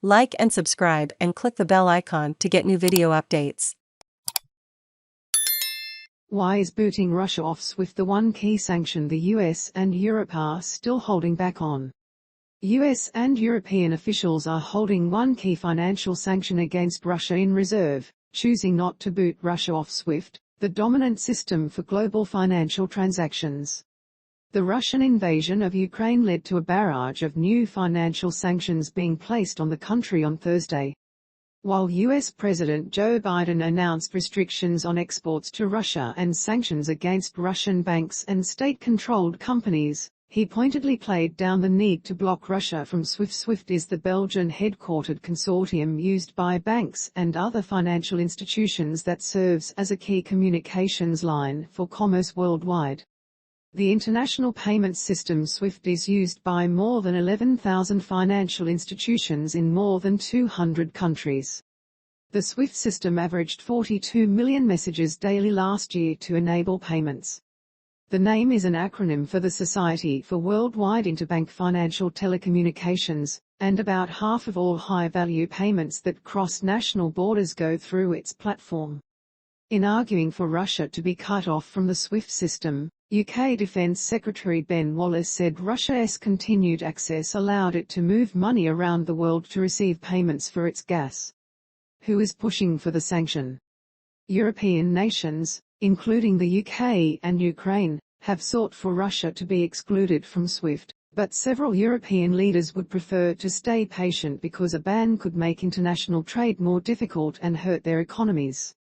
Like and subscribe and click the bell icon to get new video updates. Why is booting Russia off SWIFT the one key sanction the US and Europe are still holding back on? US and European officials are holding one key financial sanction against Russia in reserve, choosing not to boot Russia off SWIFT, the dominant system for global financial transactions. The Russian invasion of Ukraine led to a barrage of new financial sanctions being placed on the country on Thursday. While US President Joe Biden announced restrictions on exports to Russia and sanctions against Russian banks and state-controlled companies, he pointedly played down the need to block Russia from SWIFT. SWIFT is the Belgian headquartered consortium used by banks and other financial institutions that serves as a key communications line for commerce worldwide. The international payments system SWIFT is used by more than 11,000 financial institutions in more than 200 countries. The SWIFT system averaged 42 million messages daily last year to enable payments. The name is an acronym for the Society for Worldwide Interbank Financial Telecommunications, and about half of all high-value payments that cross national borders go through its platform. In arguing for Russia to be cut off from the SWIFT system, UK Defence Secretary Ben Wallace said Russia's continued access allowed it to move money around the world to receive payments for its gas. Who is pushing for the sanction? European nations, including the UK and Ukraine, have sought for Russia to be excluded from SWIFT, but several European leaders would prefer to stay patient because a ban could make international trade more difficult and hurt their economies.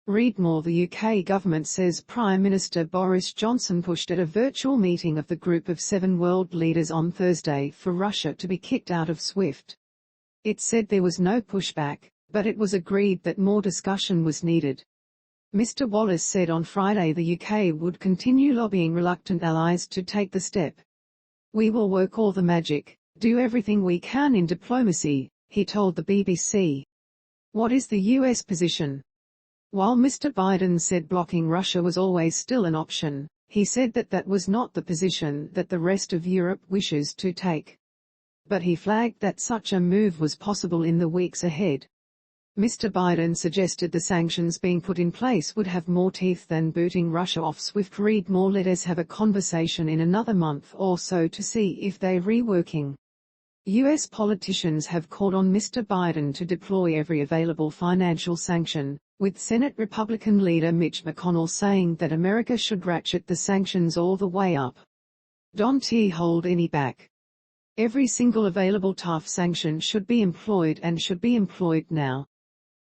Read more. The UK government says Prime Minister Boris Johnson pushed at a virtual meeting of the Group of 7 world leaders on Thursday for Russia to be kicked out of SWIFT. It said there was no pushback, but it was agreed that more discussion was needed. Mr. Wallace said on Friday the UK would continue lobbying reluctant allies to take the step. "We will work all the magic, do everything we can in diplomacy," he told the BBC. What is the US position? While Mr. Biden said blocking Russia was always still an option, he said that that was not the position that the rest of Europe wishes to take. But he flagged that such a move was possible in the weeks ahead. Mr. Biden suggested the sanctions being put in place would have more teeth than booting Russia off SWIFT. Read more. Let us have a conversation in another month or so to see if they're reworking. US politicians have called on Mr. Biden to deploy every available financial sanction, with Senate Republican leader Mitch McConnell saying that America should ratchet the sanctions all the way up. Don't hold any back. Every single available tough sanction should be employed and should be employed now.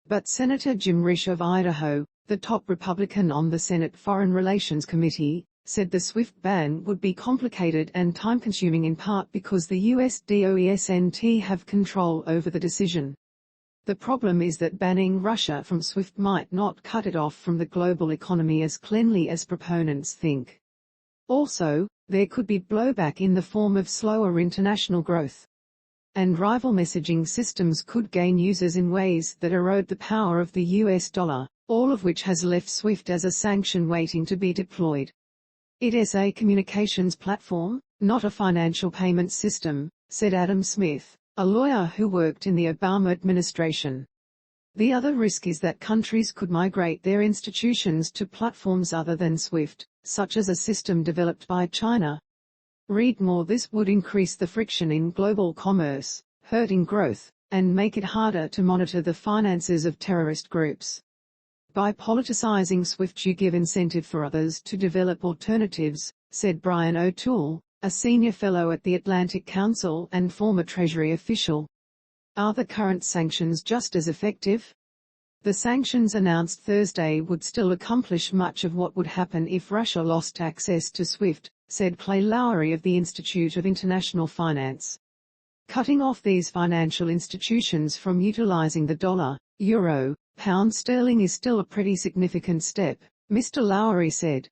But Senator Jim Risch of Idaho, the top Republican on the Senate Foreign Relations Committee, said the SWIFT ban would be complicated and time-consuming in part because the US DOESNT have control over the decision. The problem is that banning Russia from SWIFT might not cut it off from the global economy as cleanly as proponents think. Also, there could be blowback in the form of slower international growth. And rival messaging systems could gain users in ways that erode the power of the US dollar, all of which has left SWIFT as a sanction waiting to be deployed. It is a communications platform, not a financial payment system, said Adam Smith, a lawyer who worked in the Obama administration. The other risk is that countries could migrate their institutions to platforms other than SWIFT, such as a system developed by China. Read more. This would increase the friction in global commerce, hurting growth, and make it harder to monitor the finances of terrorist groups. By politicizing SWIFT you give incentive for others to develop alternatives, said Brian O'Toole, a senior fellow at the Atlantic Council and former Treasury official. Are the current sanctions just as effective? The sanctions announced Thursday would still accomplish much of what would happen if Russia lost access to SWIFT, said Clay Lowery of the Institute of International Finance. Cutting off these financial institutions from utilizing the dollar, euro, pound sterling is still a pretty significant step, Mr. Lowery said.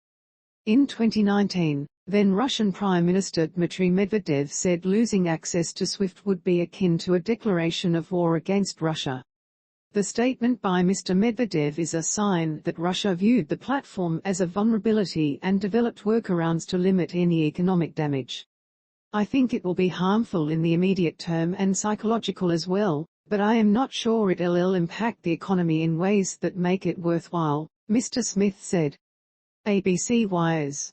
In 2019, then Russian Prime Minister Dmitry Medvedev said losing access to SWIFT would be akin to a declaration of war against Russia. The statement by Mr. Medvedev is a sign that Russia viewed the platform as a vulnerability and developed workarounds to limit any economic damage. I think it will be harmful in the immediate term and psychological as well, but I am not sure it'll impact the economy in ways that make it worthwhile, Mr. Smith said. ABC Wires.